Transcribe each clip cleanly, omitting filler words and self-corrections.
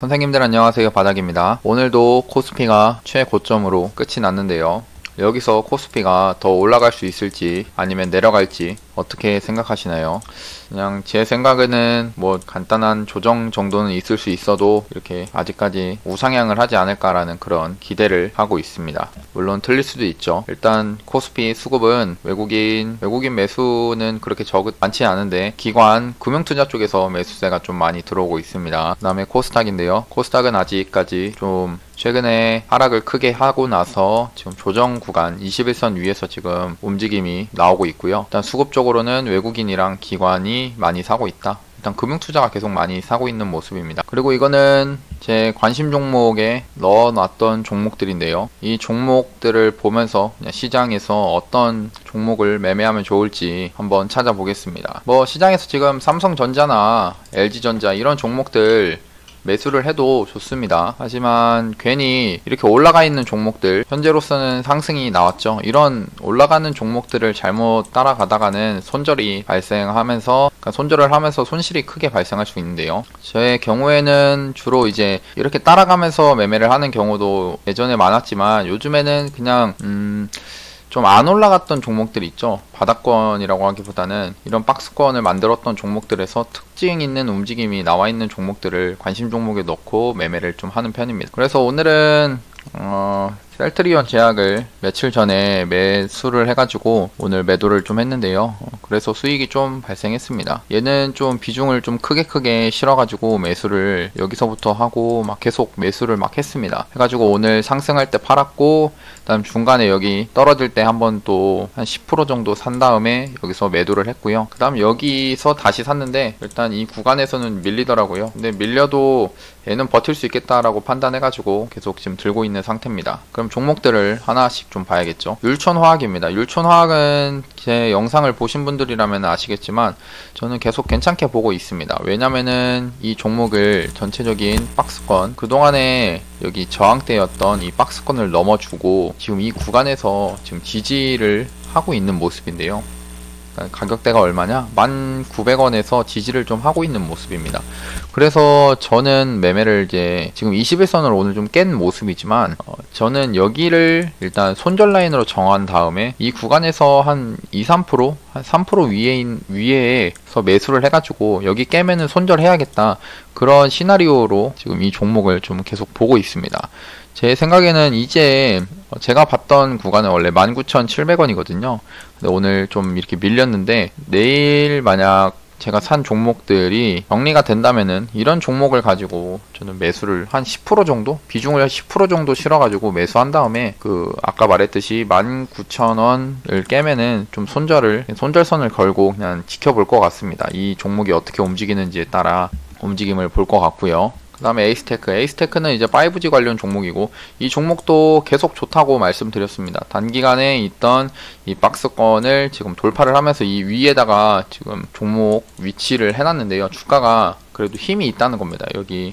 선생님들 안녕하세요, 바닥입니다. 오늘도 코스피가 최고점으로 끝이 났는데요. 여기서 코스피가 더 올라갈 수 있을지 아니면 내려갈지 어떻게 생각하시나요? 그냥 제 생각에는 뭐 간단한 조정 정도는 있을 수 있어도 이렇게 아직까지 우상향을 하지 않을까라는 그런 기대를 하고 있습니다. 물론 틀릴 수도 있죠. 일단 코스피 수급은 외국인 매수는 그렇게 많지 않은데 기관 금융투자 쪽에서 매수세가 좀 많이 들어오고 있습니다. 그 다음에 코스닥인데요. 코스닥은 아직까지 좀 최근에 하락을 크게 하고 나서 지금 조정 구간 21선 위에서 지금 움직임이 나오고 있고요. 일단 수급적으로는 외국인이랑 기관이 많이 사고 있다. 일단 금융투자가 계속 많이 사고 있는 모습입니다. 그리고 이거는 제 관심 종목에 넣어놨던 종목들인데요. 이 종목들을 보면서 그냥 시장에서 어떤 종목을 매매하면 좋을지 한번 찾아보겠습니다. 뭐 시장에서 지금 삼성전자나 LG전자 이런 종목들 매수를 해도 좋습니다. 하지만 괜히 이렇게 올라가 있는 종목들, 현재로서는 상승이 나왔죠. 이런 올라가는 종목들을 잘못 따라가다가는 손절이 발생하면서, 그러니까 손절을 하면서 손실이 크게 발생할 수 있는데요. 저의 경우에는 주로 이제 이렇게 따라가면서 매매를 하는 경우도 예전에 많았지만 요즘에는 그냥 좀 안 올라갔던 종목들 있죠. 바닥권이라고 하기보다는 이런 박스권을 만들었던 종목들에서 특징 있는 움직임이 나와 있는 종목들을 관심 종목에 넣고 매매를 좀 하는 편입니다. 그래서 오늘은 셀트리온 제약을 며칠 전에 매수를 해가지고 오늘 매도를 좀 했는데요. 그래서 수익이 좀 발생했습니다. 얘는 좀 비중을 좀 크게 실어가지고 매수를 여기서부터 하고 막 계속 매수를 막 했습니다. 해가지고 오늘 상승할 때 팔았고, 그다음 중간에 여기 떨어질 때 한번 또 한 10% 정도 산 다음에 여기서 매도를 했고요. 그 다음 여기서 다시 샀는데 일단 이 구간에서는 밀리더라고요. 근데 밀려도 얘는 버틸 수 있겠다라고 판단해가지고 계속 지금 들고 있는 상태입니다. 그럼 종목들을 하나씩 좀 봐야겠죠. 율촌화학입니다. 율촌화학은 제 영상을 보신 분들이라면 아시겠지만 저는 계속 괜찮게 보고 있습니다. 왜냐면은 이 종목을 전체적인 박스권, 그동안에 여기 저항대였던 이 박스권을 넘어주고 지금 이 구간에서 지금 지지를 하고 있는 모습인데요. 가격대가 얼마냐? 1,900원에서 지지를 좀 하고 있는 모습입니다. 그래서 저는 매매를 이제 지금 21선을 오늘 좀 깬 모습이지만 저는 여기를 일단 손절 라인으로 정한 다음에 이 구간에서 한 2-3%, 한 3% 위에서 매수를 해가지고 여기 깨면은 손절해야겠다. 그런 시나리오로 지금 이 종목을 좀 계속 보고 있습니다. 제 생각에는 이제 제가 봤던 구간은 원래 19,700원이거든요. 근데 오늘 좀 이렇게 밀렸는데 내일 만약 제가 산 종목들이 정리가 된다면은 이런 종목을 가지고 저는 매수를 한 10% 정도? 비중을 10% 정도 실어가지고 매수한 다음에 아까 말했듯이 19,000원을 깨면은 좀 손절선을 걸고 그냥 지켜볼 것 같습니다. 이 종목이 어떻게 움직이는지에 따라 움직임을 볼 것 같고요. 그 다음에 에이스테크는 이제 5G 관련 종목이고 이 종목도 계속 좋다고 말씀드렸습니다. 단기간에 있던 이 박스권을 지금 돌파를 하면서 이 위에다가 지금 종목 위치를 해놨는데요. 주가가 그래도 힘이 있다는 겁니다. 여기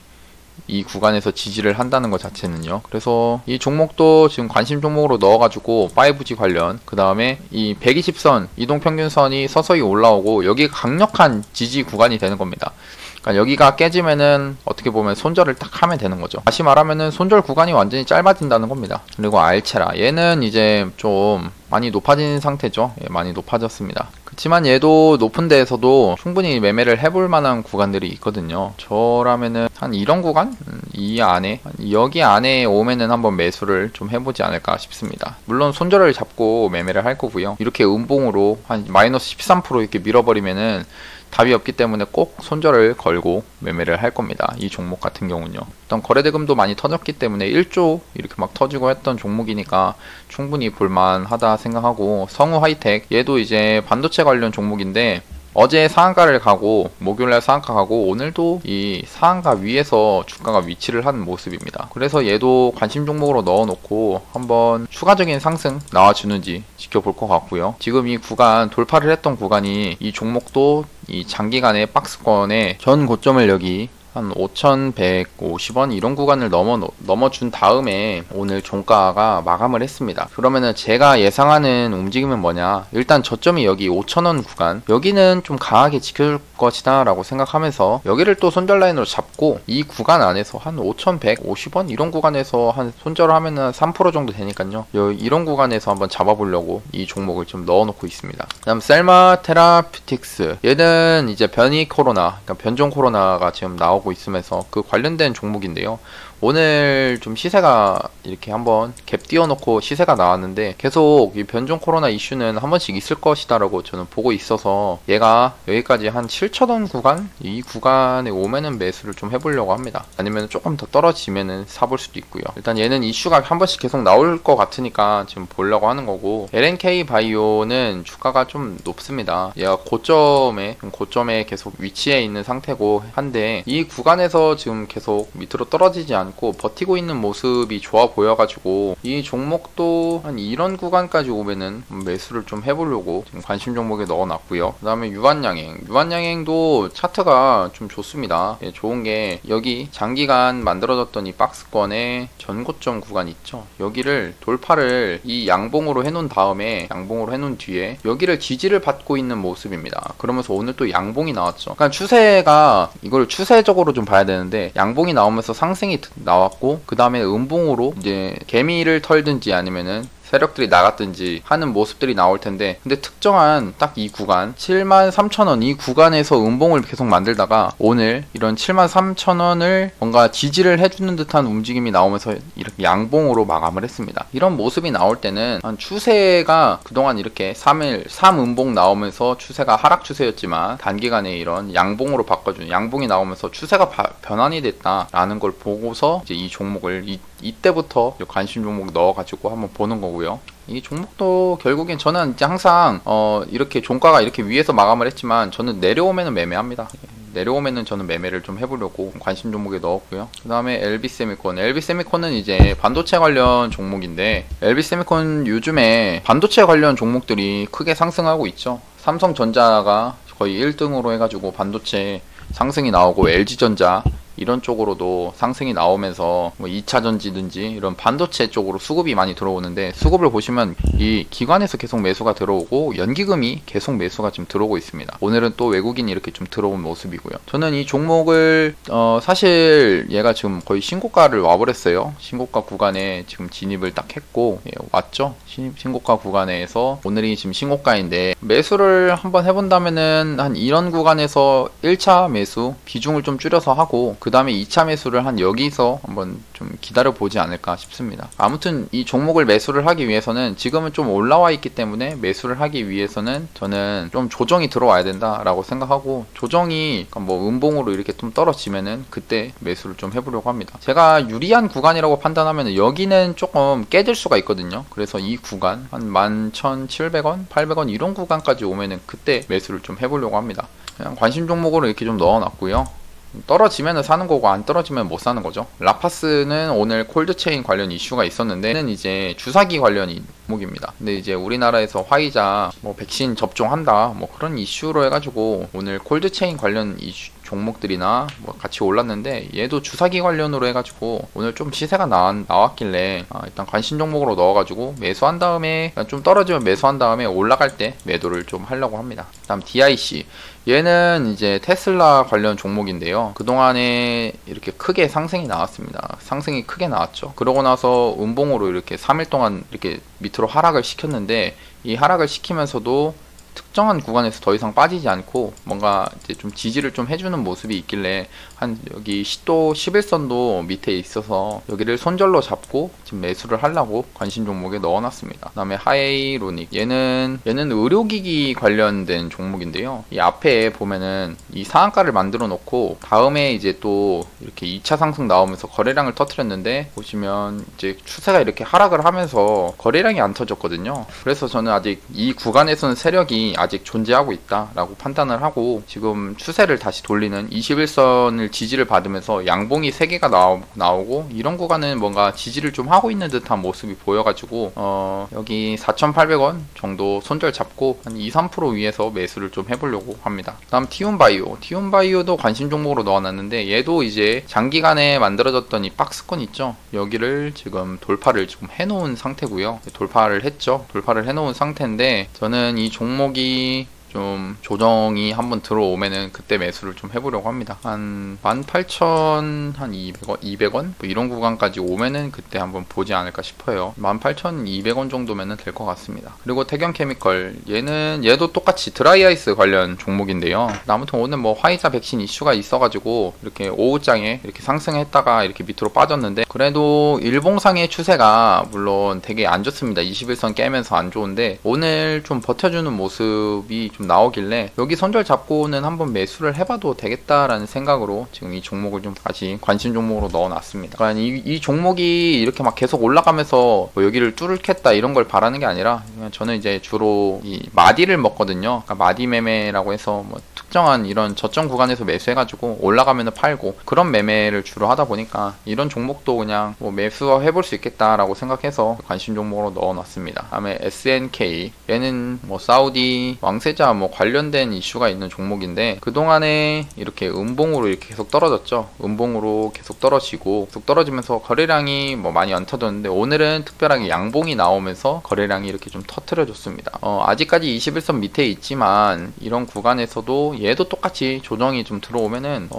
이 구간에서 지지를 한다는 것 자체는요. 그래서 이 종목도 지금 관심 종목으로 넣어가지고 5G 관련, 그 다음에 이 120선 이동평균선이 서서히 올라오고 여기 강력한 지지 구간이 되는 겁니다. 그러니까 여기가 깨지면은 어떻게 보면 손절을 딱 하면 되는 거죠. 다시 말하면은 손절 구간이 완전히 짧아진다는 겁니다. 그리고 알체라, 얘는 이제 좀 많이 높아진 상태죠. 예, 많이 높아졌습니다. 그렇지만 얘도 높은 데에서도 충분히 매매를 해볼 만한 구간들이 있거든요. 저라면은 한 이런 구간? 이 안에, 여기 안에 오면은 한번 매수를 좀 해보지 않을까 싶습니다. 물론 손절을 잡고 매매를 할 거고요. 이렇게 음봉으로 한 마이너스 13% 이렇게 밀어버리면은 답이 없기 때문에 꼭 손절을 걸고 매매를 할 겁니다. 이 종목 같은 경우는요. 일단 거래대금도 많이 터졌기 때문에 1조 이렇게 막 터지고 했던 종목이니까 충분히 볼만하다 생각하고, 성우 하이텍, 얘도 이제 반도체 관련 종목인데 어제 상한가를 가고 목요일날 상한가 가고 오늘도 이 상한가 위에서 주가가 위치를 한 모습입니다. 그래서 얘도 관심 종목으로 넣어놓고 한번 추가적인 상승 나와주는지 지켜볼 것 같고요. 지금 이 구간 돌파를 했던 구간이 이 종목도 이 장기간의 박스권의 전 고점을 여기 한 5,150원 이런 구간을 넘어준 다음에 오늘 종가가 마감을 했습니다. 그러면은 제가 예상하는 움직임은 뭐냐, 일단 저점이 여기 5,000원 구간, 여기는 좀 강하게 지켜줄 것이다 라고 생각하면서 여기를 또 손절 라인으로 잡고 이 구간 안에서 한 5,150원 이런 구간에서 한 손절을 하면은 3% 정도 되니까요, 이런 구간에서 한번 잡아보려고 이 종목을 좀 넣어놓고 있습니다. 그다음 셀마 테라퓨틱스, 얘는 이제 변이 코로나, 그러니까 변종 코로나가 지금 나오고 있으면서 그 관련된 종목인데요. 오늘 좀 시세가 이렇게 한번 갭 띄워놓고 시세가 나왔는데 계속 이 변종 코로나 이슈는 한 번씩 있을 것이다 라고 저는 보고 있어서 얘가 여기까지 한 7,000원 구간, 이 구간에 오면은 매수를 좀 해보려고 합니다. 아니면 조금 더 떨어지면은 사볼 수도 있고요. 일단 얘는 이슈가 한 번씩 계속 나올 것 같으니까 지금 보려고 하는 거고, LNK 바이오는 주가가 좀 높습니다. 얘가 고점에 계속 위치해 있는 상태고 한데 이 구간에서 지금 계속 밑으로 떨어지지 않고 버티고 있는 모습이 좋아 보여가지고 이 종목도 한 이런 구간까지 오면은 매수를 좀 해보려고 지금 관심 종목에 넣어놨고요. 그 다음에 유한양행도 차트가 좀 좋습니다. 예, 좋은 게 여기 장기간 만들어졌던 이 박스권의 전고점 구간 있죠. 여기를 돌파를 이 양봉으로 해놓은 다음에, 양봉으로 해놓은 뒤에 여기를 지지를 받고 있는 모습입니다. 그러면서 오늘 또 양봉이 나왔죠. 그러니까 추세가, 이걸 추세적으로 좀 봐야 되는데, 양봉이 나오면서 상승이 나왔고 그 다음에 음봉으로 이제 개미를 털든지 아니면은 세력들이 나갔든지 하는 모습들이 나올 텐데, 근데 특정한 딱 이 구간 73,000원 이 구간에서 음봉을 계속 만들다가 오늘 이런 73,000원을 뭔가 지지를 해주는 듯한 움직임이 나오면서 이렇게 양봉으로 마감을 했습니다. 이런 모습이 나올 때는 한 추세가 그동안 이렇게 3일 3음봉 나오면서 추세가 하락 추세였지만 단기간에 이런 양봉으로 바꿔준, 양봉이 나오면서 추세가 변환이 됐다라는 걸 보고서 이제 이 종목을 이때부터 관심 종목 넣어가지고 한번 보는 거고요. 이 종목도 결국엔 저는 이제 항상 이렇게 종가가 이렇게 위에서 마감을 했지만 저는 내려오면은 매매합니다. 내려오면은 저는 매매를 좀 해보려고 관심 종목에 넣었고요. 그 다음에 LB세미콘은 이제 반도체 관련 종목인데, LB세미콘 요즘에 반도체 관련 종목들이 크게 상승하고 있죠. 삼성전자가 거의 1등으로 해가지고 반도체 상승이 나오고, LG전자 이런 쪽으로도 상승이 나오면서 뭐 2차전지든지 이런 반도체 쪽으로 수급이 많이 들어오는데, 수급을 보시면 이 기관에서 계속 매수가 들어오고 연기금이 계속 매수가 지금 들어오고 있습니다. 오늘은 또 외국인이 이렇게 좀 들어온 모습이고요. 저는 이 종목을 사실 얘가 지금 거의 신고가를 와버렸어요. 신고가 구간에 지금 진입을 딱 했고, 예, 왔죠. 신고가 구간에서 오늘이 지금 신고가인데, 매수를 한번 해본다면은 한 이런 구간에서 1차 매수 비중을 좀 줄여서 하고, 그 다음에 2차 매수를 한 여기서 한번 좀 기다려 보지 않을까 싶습니다. 아무튼 이 종목을 매수를 하기 위해서는 지금은 좀 올라와 있기 때문에, 매수를 하기 위해서는 저는 좀 조정이 들어와야 된다라고 생각하고, 조정이 뭐 음봉으로 이렇게 좀 떨어지면은 그때 매수를 좀 해보려고 합니다. 제가 유리한 구간이라고 판단하면 여기는 조금 깨질 수가 있거든요. 그래서 이 구간 한 11,700원, 800원 이런 구간까지 오면은 그때 매수를 좀 해보려고 합니다. 그냥 관심 종목으로 이렇게 좀 넣어놨고요. 떨어지면 사는 거고 안 떨어지면 못 사는 거죠. 라파스는 오늘 콜드체인 관련 이슈가 있었는데, 이제 주사기 관련 종목입니다. 근데 이제 우리나라에서 화이자 뭐 백신 접종한다 뭐 그런 이슈로 해가지고 오늘 콜드체인 관련 이슈 종목들이나 뭐 같이 올랐는데, 얘도 주사기 관련으로 해가지고 오늘 좀 시세가 나왔길래 일단 관심 종목으로 넣어가지고 매수한 다음에, 좀 떨어지면 매수한 다음에 올라갈 때 매도를 좀 하려고 합니다. 다음 DIC, 얘는 이제 테슬라 관련 종목인데요. 그동안에 이렇게 크게 상승이 나왔습니다. 상승이 크게 나왔죠. 그러고 나서 음봉으로 이렇게 3일 동안 이렇게 밑으로 하락을 시켰는데, 이 하락을 시키면서도 특정한 구간에서 더 이상 빠지지 않고 뭔가 이제 좀 지지를 좀 해주는 모습이 있길래, 한 여기 10도 11선도 밑에 있어서 여기를 손절로 잡고 지금 매수를 하려고 관심 종목에 넣어놨습니다. 그 다음에 하이로닉, 얘는 의료기기 관련된 종목인데요. 이 앞에 보면은 이 상한가를 만들어 놓고 다음에 이제 또 이렇게 2차 상승 나오면서 거래량을 터뜨렸는데, 보시면 이제 추세가 이렇게 하락을 하면서 거래량이 안 터졌거든요. 그래서 저는 아직 이 구간에서는 세력이 종목이 아직 존재하고 있다라고 판단을 하고 지금 추세를 다시 돌리는 21선을 지지를 받으면서 양봉이 3개가 나오고 이런 구간은 뭔가 지지를 좀 하고 있는 듯한 모습이 보여가지고 여기 4,800원 정도 손절 잡고 한 2-3% 위에서 매수를 좀 해보려고 합니다. 다음 티움바이오도 관심 종목으로 넣어놨는데 얘도 이제 장기간에 만들어졌던 이 박스권 있죠, 여기를 지금 돌파를 좀 해놓은 상태고요. 돌파를 했죠. 돌파를 해놓은 상태인데 저는 이 종목이 좀 조정이 한번 들어오면은 그때 매수를 좀 해보려고 합니다. 한 18,200원, 200원? 뭐 이런 구간까지 오면은 그때 한번 보지 않을까 싶어요. 18,200원 정도면은 될 것 같습니다. 그리고 태경케미컬, 얘도 똑같이 드라이아이스 관련 종목인데요. 아무튼 오늘 뭐 화이자 백신 이슈가 있어가지고 이렇게 오후장에 이렇게 상승했다가 이렇게 밑으로 빠졌는데 그래도 일봉상의 추세가 물론 되게 안 좋습니다. 21선 깨면서 안 좋은데 오늘 좀 버텨주는 모습이 좀 나오길래 여기 손절 잡고는 한번 매수를 해봐도 되겠다라는 생각으로 지금 이 종목을 좀 다시 관심 종목으로 넣어놨습니다. 그러니까 이 종목이 이렇게 막 계속 올라가면서 뭐 여기를 뚫겠다 이런 걸 바라는 게 아니라 그냥 저는 이제 주로 이 마디를 먹거든요. 그러니까 마디 매매라고 해서 뭐 특정한 이런 저점 구간에서 매수해가지고 올라가면 팔고 그런 매매를 주로 하다 보니까 이런 종목도 그냥 뭐 매수해볼 수 있겠다라고 생각해서 관심 종목으로 넣어놨습니다. 다음에 SNK, 얘는 뭐 사우디 왕세자 뭐 관련된 이슈가 있는 종목인데 그동안에 이렇게 음봉으로 이렇게 계속 떨어졌죠. 음봉으로 계속 떨어지고 계속 떨어지면서 거래량이 뭐 많이 안 터졌는데 오늘은 특별하게 양봉이 나오면서 거래량이 이렇게 좀 터트려줬습니다. 아직까지 21선 밑에 있지만 이런 구간에서도 얘도 똑같이 조정이 좀 들어오면은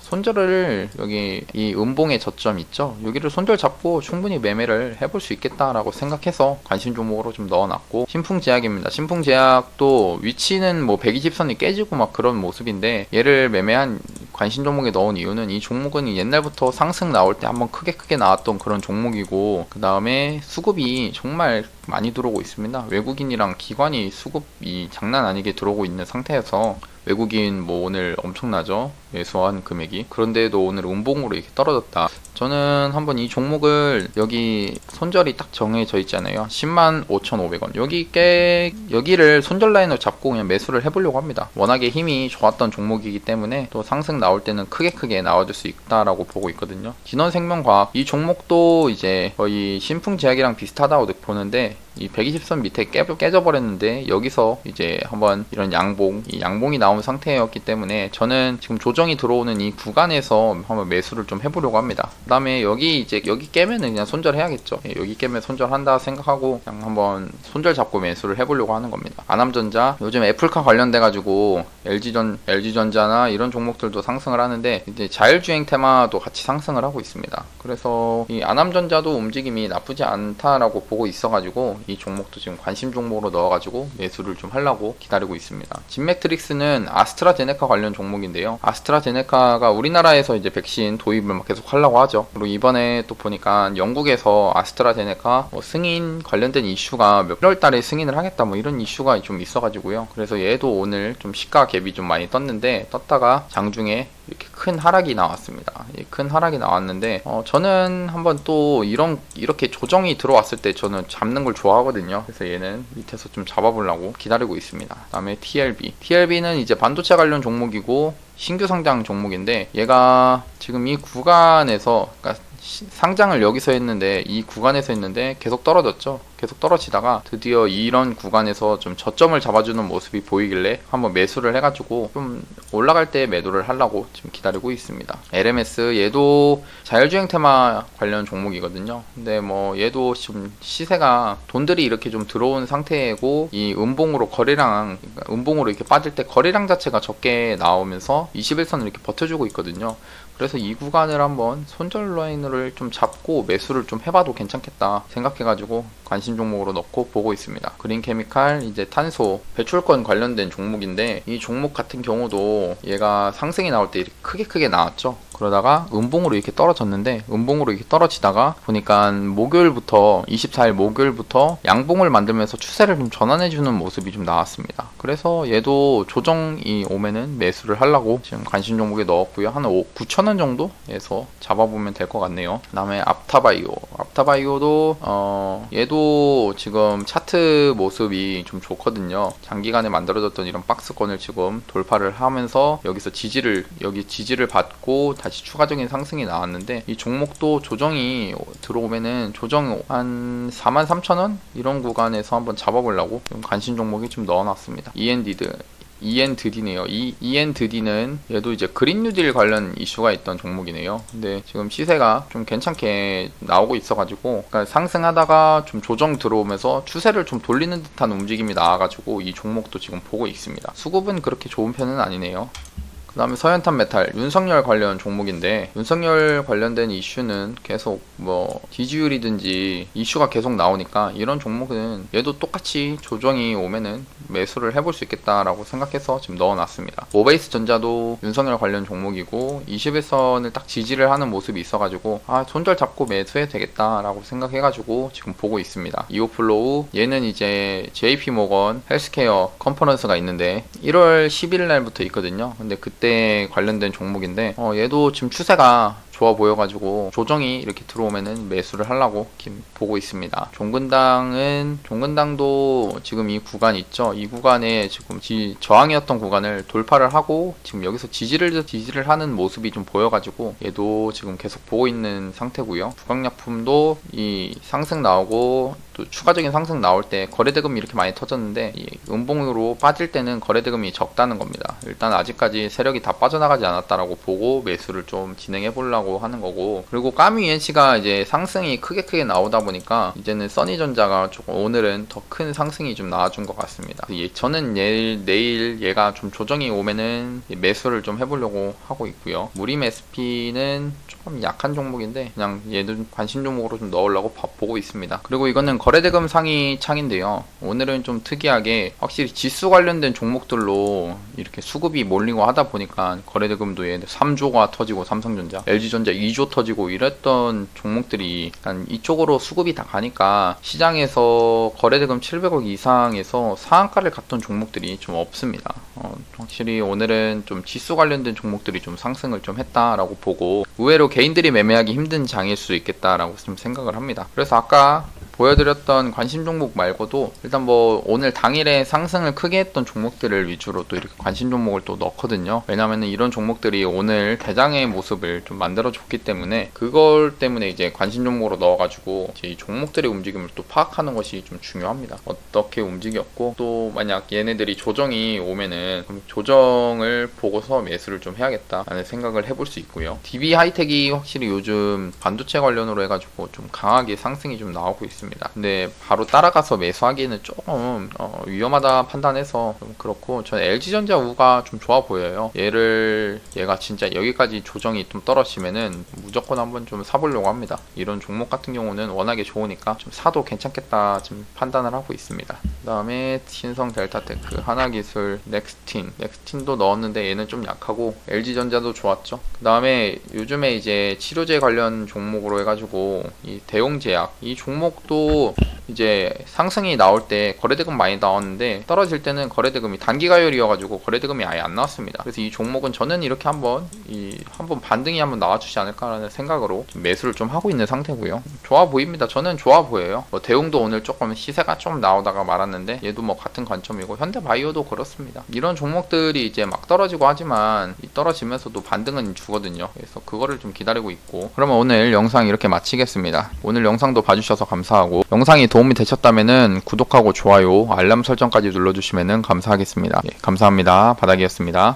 손절을 여기 이 음봉의 저점 있죠, 여기를 손절 잡고 충분히 매매를 해볼 수 있겠다라고 생각해서 관심 종목으로 좀 넣어놨고, 신풍제약입니다. 신풍제약도 위치는 뭐 120선이 깨지고 막 그런 모습인데 얘를 매매한 관심 종목에 넣은 이유는 이 종목은 옛날부터 상승 나올 때 한번 크게 나왔던 그런 종목이고 그 다음에 수급이 정말 많이 들어오고 있습니다. 외국인이랑 기관이 수급이 장난 아니게 들어오고 있는 상태여서 외국인 뭐 오늘 엄청나죠, 매수한 금액이. 그런데도 오늘 음봉으로 이렇게 떨어졌다. 저는 한번 이 종목을 여기 손절이 딱 정해져 있잖아요. 105,500원 여기를 손절 라인으로 잡고 그냥 매수를 해보려고 합니다. 워낙에 힘이 좋았던 종목이기 때문에 또 상승 나올 때는 크게 나와줄 수 있다라고 보고 있거든요. 진원생명과학, 이 종목도 이제 거의 신풍제약이랑 비슷하다고 보는데 이 120선 밑에 깨져버렸는데 여기서 이제 한번 이런 양봉이 나온 상태였기 때문에 저는 지금 조정이 들어오는 이 구간에서 한번 매수를 좀 해보려고 합니다. 그 다음에 여기 깨면은 그냥 손절해야겠죠. 여기 깨면 손절한다 생각하고 그냥 한번 손절 잡고 매수를 해보려고 하는 겁니다. 아남전자, 요즘 애플카 관련돼가지고 LG전자나 이런 종목들도 상승을 하는데 이제 자율주행 테마도 같이 상승을 하고 있습니다. 그래서 이 아남전자도 움직임이 나쁘지 않다라고 보고 있어가지고 이 종목도 지금 관심 종목으로 넣어가지고 매수를 좀 하려고 기다리고 있습니다. 진맥트릭스는 아스트라제네카 관련 종목인데요. 아스트라제네카가 우리나라에서 이제 백신 도입을 막 계속 하려고 하죠. 그리고 이번에 또 보니까 영국에서 아스트라제네카 뭐 승인 관련된 이슈가 몇 월 달에 승인을 하겠다 뭐 이런 이슈가 좀 있어가지고요. 그래서 얘도 오늘 좀 시가 갭이 좀 많이 떴다가 장중에 이렇게 큰 하락이 나왔습니다. 큰 하락이 나왔는데 저는 한번 또 이렇게 조정이 들어왔을 때 저는 잡는 걸 좋아하거든요. 그래서 얘는 밑에서 좀 잡아보려고 기다리고 있습니다. 그 다음에 TLB는 이제 반도체 관련 종목이고 신규 상장 종목인데 얘가 지금 이 구간에서, 그러니까 상장을 여기서 했는데 이 구간에서 했는데 계속 떨어졌죠. 계속 떨어지다가 드디어 이런 구간에서 좀 저점을 잡아주는 모습이 보이길래 한번 매수를 해가지고 좀 올라갈 때 매도를 하려고 지금 기다리고 있습니다. LMS, 얘도 자율주행 테마 관련 종목이거든요. 근데 뭐 얘도 지금 시세가 돈들이 이렇게 좀 들어온 상태고 이 음봉으로 음봉으로 이렇게 빠질 때 거래량 자체가 적게 나오면서 21선을 이렇게 버텨주고 있거든요. 그래서 이 구간을 한번 손절 라인을 좀 잡고 매수를 좀 해봐도 괜찮겠다 생각해가지고 관심 종목으로 넣고 보고 있습니다. 그린케미칼, 이제 탄소, 배출권 관련된 종목인데 이 종목 같은 경우도 얘가 상승이 나올 때 이렇게 크게 나왔죠. 그러다가 음봉으로 이렇게 떨어졌는데 음봉으로 이렇게 떨어지다가 보니까 24일 목요일부터 양봉을 만들면서 추세를 좀 전환해주는 모습이 좀 나왔습니다. 그래서 얘도 조정이 오면은 매수를 하려고 지금 관심 종목에 넣었고요. 한 9,000원 정도에서 잡아보면 될 것 같네요. 그 다음에 앞타바이오 아프타바이오도 얘도 지금 차트 모습이 좀 좋거든요. 장기간에 만들어졌던 이런 박스권을 지금 돌파를 하면서 여기서 지지를 받고 다시 추가적인 상승이 나왔는데, 이 종목도 조정이 들어오면은 조정 한 43,000원 이런 구간에서 한번 잡아보려고 좀 관심 종목이 좀 넣어놨습니다. ENDD네요. ENDD는 얘도 이제 그린 뉴딜 관련 이슈가 있던 종목이네요. 근데 지금 시세가 좀 괜찮게 나오고 있어가지고, 그러니까 상승하다가 좀 조정 들어오면서 추세를 좀 돌리는 듯한 움직임이 나와가지고 이 종목도 지금 보고 있습니다. 수급은 그렇게 좋은 편은 아니네요. 그 다음에 서현탄 메탈, 윤석열 관련 종목인데, 윤석열 관련된 이슈는 계속 뭐 지지율이든지 이슈가 계속 나오니까 이런 종목은 얘도 똑같이 조정이 오면은 매수를 해볼 수 있겠다라고 생각해서 지금 넣어놨습니다. 모바이스 전자도 윤석열 관련 종목이고 21선을 딱 지지를 하는 모습이 있어가지고 손절 잡고 매수해도 되겠다라고 생각해가지고 지금 보고 있습니다. 이오플로우, 얘는 이제 JP모건 헬스케어 컨퍼런스가 있는데 1월 11일 날부터 있거든요. 근데 그때 관련된 종목인데 얘도 지금 추세가 좋아 보여가지고 조정이 이렇게 들어오면은 매수를 하려고 보고 있습니다. 종근당도 지금 이 구간 있죠. 이 구간에 지금 저항이었던 구간을 돌파를 하고 지금 여기서 지지를 하는 모습이 좀 보여가지고 얘도 지금 계속 보고 있는 상태고요. 부강약품도 이 상승 나오고 또 추가적인 상승 나올 때 거래대금이 이렇게 많이 터졌는데, 이 음봉으로 빠질 때는 거래대금이 적다는 겁니다. 일단 아직까지 세력이 다 빠져나가지 않았다라고 보고 매수를 좀 진행해 보려고 하는 거고, 그리고 까미 ENC가 이제 상승이 크게 나오다 보니까 이제는 써니전자가 조금 오늘은 더 큰 상승이 좀 나와준 것 같습니다. 저는 내일 얘가 좀 조정이 오면은 매수를 좀 해보려고 하고 있고요. 무림 SP는 조금 약한 종목인데 그냥 얘는 관심 종목으로 좀 넣으려고 보고 있습니다. 그리고 이거는 거래대금 상위 창인데요. 오늘은 좀 특이하게 확실히 지수 관련된 종목들로 이렇게 수급이 몰리고 하다 보니까 거래대금도 얘 3조가 터지고, 삼성전자, LG전자 2조 터지고 이랬던 종목들이 약간 이쪽으로 수급이 다 가니까 시장에서 거래대금 700억 이상에서 상한가를 갔던 종목들이 좀 없습니다. 확실히 오늘은 좀 지수 관련된 종목들이 좀 상승을 좀 했다라고 보고, 의외로 개인들이 매매하기 힘든 장일 수 있겠다라고 좀 생각을 합니다. 그래서 아까 보여드렸던 관심 종목 말고도 일단 뭐 오늘 당일에 상승을 크게 했던 종목들을 위주로 또 이렇게 관심 종목을 또 넣거든요. 왜냐면은 이런 종목들이 오늘 대장의 모습을 좀 만들어 줬기 때문에, 그걸 때문에 이제 관심 종목으로 넣어가지고 이제 이 종목들의 움직임을 또 파악하는 것이 좀 중요합니다. 어떻게 움직였고, 또 만약 얘네들이 조정이 오면은 그럼 조정을 보고서 매수를 좀 해야겠다라는 생각을 해볼 수 있고요. DB 하이텍이 확실히 요즘 반도체 관련으로 해가지고 좀 강하게 상승이 좀 나오고 있습니다. 근데 바로 따라가서 매수하기에는 조금 위험하다 판단해서 좀 그렇고, 저는 LG전자 우가 좀 좋아 보여요. 얘가 진짜 여기까지 조정이 좀 떨어지면은 무조건 한번 좀 사보려고 합니다. 이런 종목 같은 경우는 워낙에 좋으니까 좀 사도 괜찮겠다 좀 판단을 하고 있습니다. 그 다음에 신성 델타테크, 하나기술, 넥스틴도 넣었는데 얘는 좀 약하고, LG전자도 좋았죠. 그 다음에 요즘에 이제 치료제 관련 종목으로 해가지고 이 대용제약, 이 종목도 이제 상승이 나올 때 거래대금 많이 나왔는데 떨어질 때는 거래대금이 단기가열이어가지고 거래대금이 아예 안 나왔습니다. 그래서 이 종목은 저는 이렇게 한번 반등이 한번 나와주지 않을까라는 생각으로 좀 매수를 좀 하고 있는 상태고요. 좋아 보입니다. 저는 좋아 보여요. 대웅도 오늘 조금 시세가 좀 나오다가 말았는데 얘도 뭐 같은 관점이고, 현대바이오도 그렇습니다. 이런 종목들이 이제 막 떨어지고 하지만 떨어지면서도 반등은 주거든요. 그래서 그거를 좀 기다리고 있고, 그러면 오늘 영상 이렇게 마치겠습니다. 오늘 영상도 봐주셔서 감사하고, 영상이 도움이 되셨다면 구독하고 좋아요, 알람 설정까지 눌러주시면 감사하겠습니다. 감사합니다. 바닥이었습니다.